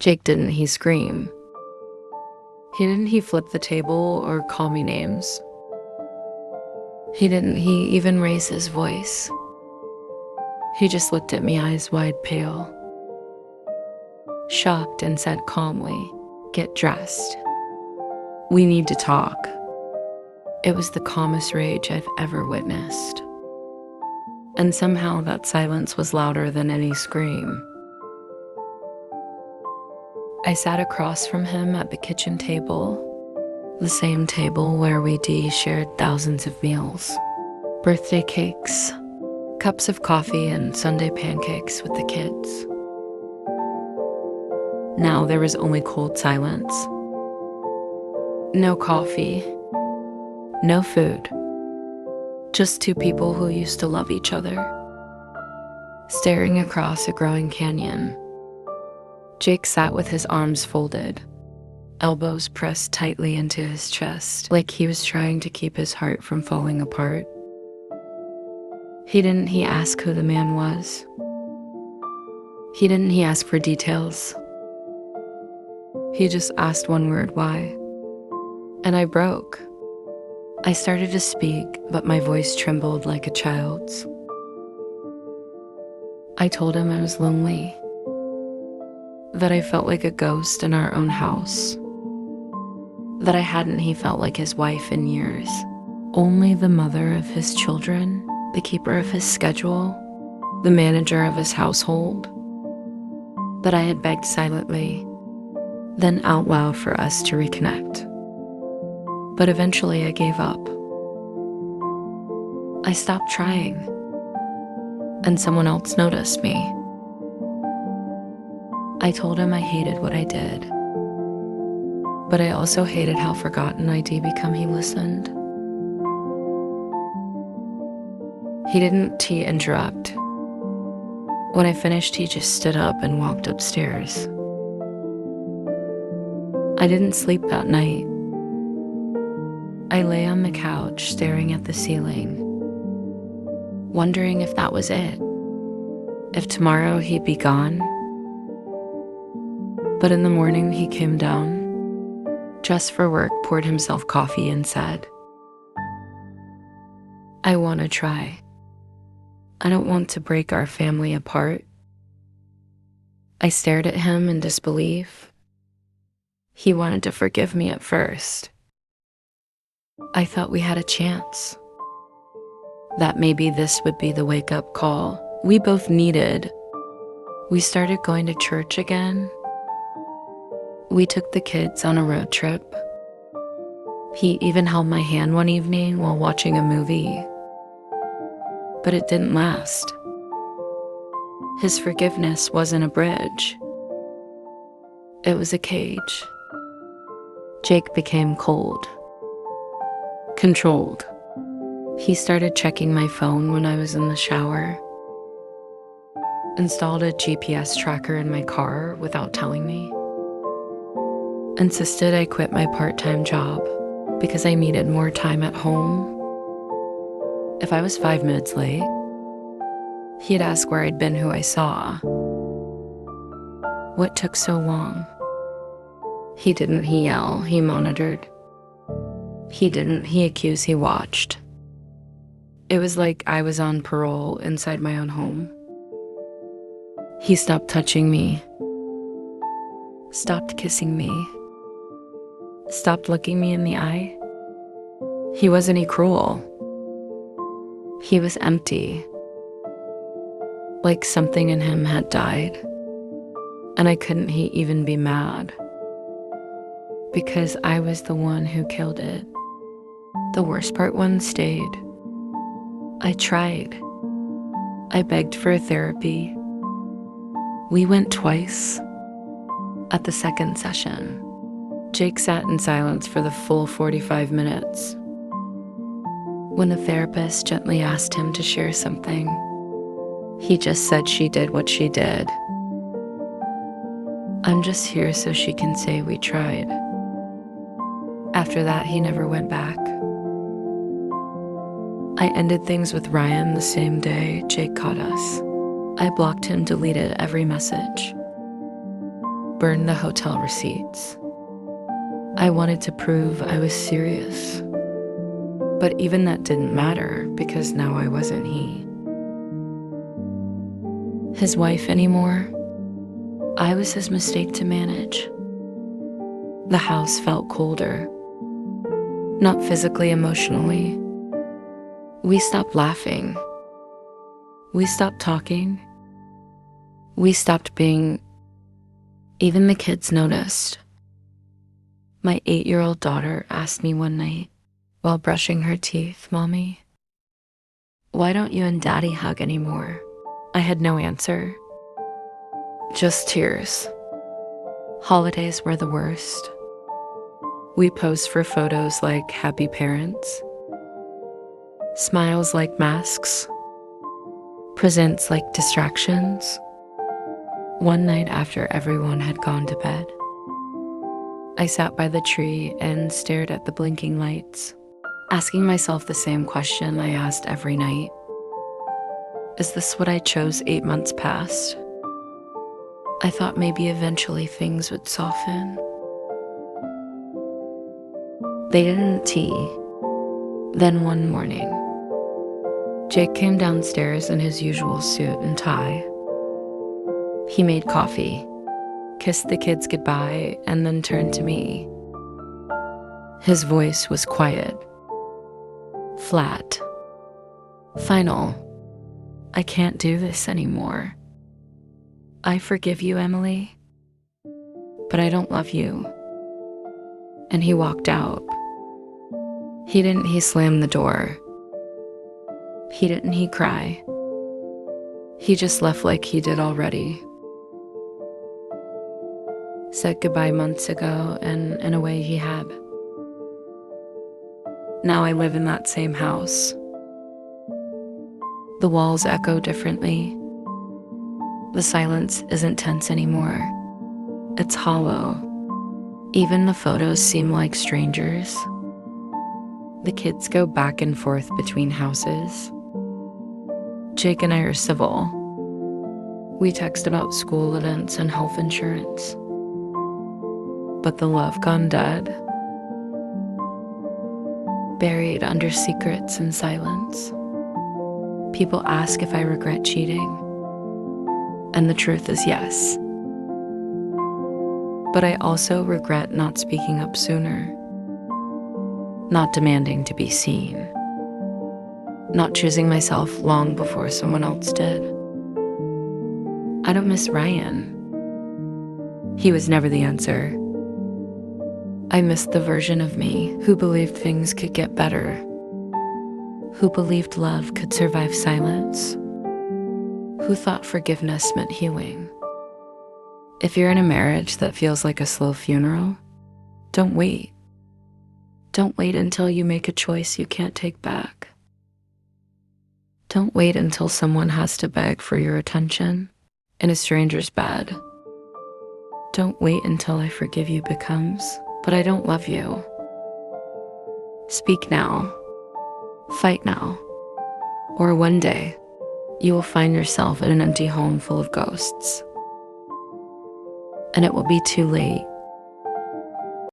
Jake, didn't he scream? Didn't he flip the table or call me names? Didn't he even raise his voice? He just looked at me, eyes wide pale, shocked, and said calmly, "Get dressed. We need to talk." It was the calmest rage I've ever witnessed. And somehow that silence was louder than any scream. I sat across from him at the kitchen table, the same table where we shared thousands of meals, birthday cakes, cups of coffee, and Sunday pancakes with the kids. Now there was only cold silence. No coffee, no food. Just two people who used to love each other, staring across a growing canyon. Jake sat with his arms folded, elbows pressed tightly into his chest, like he was trying to keep his heart from falling apart. Didn't he ask who the man was? Didn't he ask for details? He just asked one word, "Why?" And I broke. I started to speak, but my voice trembled like a child's. I told him I was lonely, that I felt like a ghost in our own house, that I hadn't felt like his wife in years, only the mother of his children, the keeper of his schedule, the manager of his household, that I had begged silently, then out loud for us to reconnect. But eventually I gave up. I stopped trying, and someone else noticed me. I told him I hated what I did, but I also hated how forgotten I'd become. He listened. He didn't interrupt. When I finished, he just stood up and walked upstairs. I didn't sleep that night. I lay on the couch staring at the ceiling, wondering if that was it, if tomorrow he'd be gone. But in the morning he came down, dressed for work, poured himself coffee, and said, "I want to try. I don't want to break our family apart." I stared at him in disbelief. He wanted to forgive me at first. I thought we had a chance, that maybe this would be the wake-up call we both needed. We started going to church again. We took the kids on a road trip. He even held my hand one evening while watching a movie. But it didn't last. His forgiveness wasn't a bridge. It was a cage. Jake became cold, controlled. He started checking my phone when I was in the shower, installed a GPS tracker in my car without telling me, insisted I quit my part-time job because I needed more time at home. If I was 5 minutes late, he'd ask where I'd been, who I saw. What took so long? He didn't yell, he monitored. He didn't accuse, he watched. It was like I was on parole inside my own home. He stopped touching me, stopped kissing me, stopped looking me in the eye. He wasn't cruel. He was empty, like something in him had died. And I couldn't even be mad, because I was the one who killed it. The worst part, one stayed. I tried. I begged for therapy. We went twice. At the second session, Jake sat in silence for the full 45 minutes. When the therapist gently asked him to share something, he just said she did what she did. I'm just here so she can say we tried. After that, he never went back. I ended things with Ryan the same day Jake caught us. I blocked him, deleted every message. burn the hotel receipts. I wanted to prove I was serious. But even that didn't matter because now I wasn't his wife anymore. I was his mistake to manage. The house felt colder. Not physically, emotionally. We stopped laughing. We stopped talking. We stopped being. Even the kids noticed. My 8-year-old daughter asked me one night while brushing her teeth, "Mommy, why don't you and Daddy hug anymore?" I had no answer. Just tears. Holidays were the worst. We posed for photos like happy parents, smiles like masks, presents like distractions. One night after everyone had gone to bed, I sat by the tree and stared at the blinking lights, asking myself the same question I asked every night. Is this what I chose 8 months past? I thought maybe eventually things would soften. They didn't tea. Then one morning, Jake came downstairs in his usual suit and tie. He made coffee, kissed the kids goodbye, and then turned to me. His voice was quiet, flat, final. I can't do this anymore. I forgive you, Emily, but I don't love you. And he walked out. He slammed the door. He cry. He just left like he did already. Said goodbye months ago, and in a way he had. Now I live in that same house. The walls echo differently. The silence isn't tense anymore. It's hollow. Even the photos seem like strangers. The kids go back and forth between houses. Jake and I are civil. We text about school events and health insurance. But the love gone dead, buried under secrets and silence. People ask if I regret cheating, and the truth is yes. But I also regret not speaking up sooner, not demanding to be seen, not choosing myself long before someone else did. I don't miss Ryan. He was never the answer. I missed the version of me who believed things could get better, who believed love could survive silence, who thought forgiveness meant healing. If you're in a marriage that feels like a slow funeral, don't wait. Don't wait until you make a choice you can't take back. Don't wait until someone has to beg for your attention in a stranger's bed. Don't wait until I forgive you becomes, but I don't love you. Speak now. Fight now. Or one day, you will find yourself in an empty home full of ghosts. And it will be too late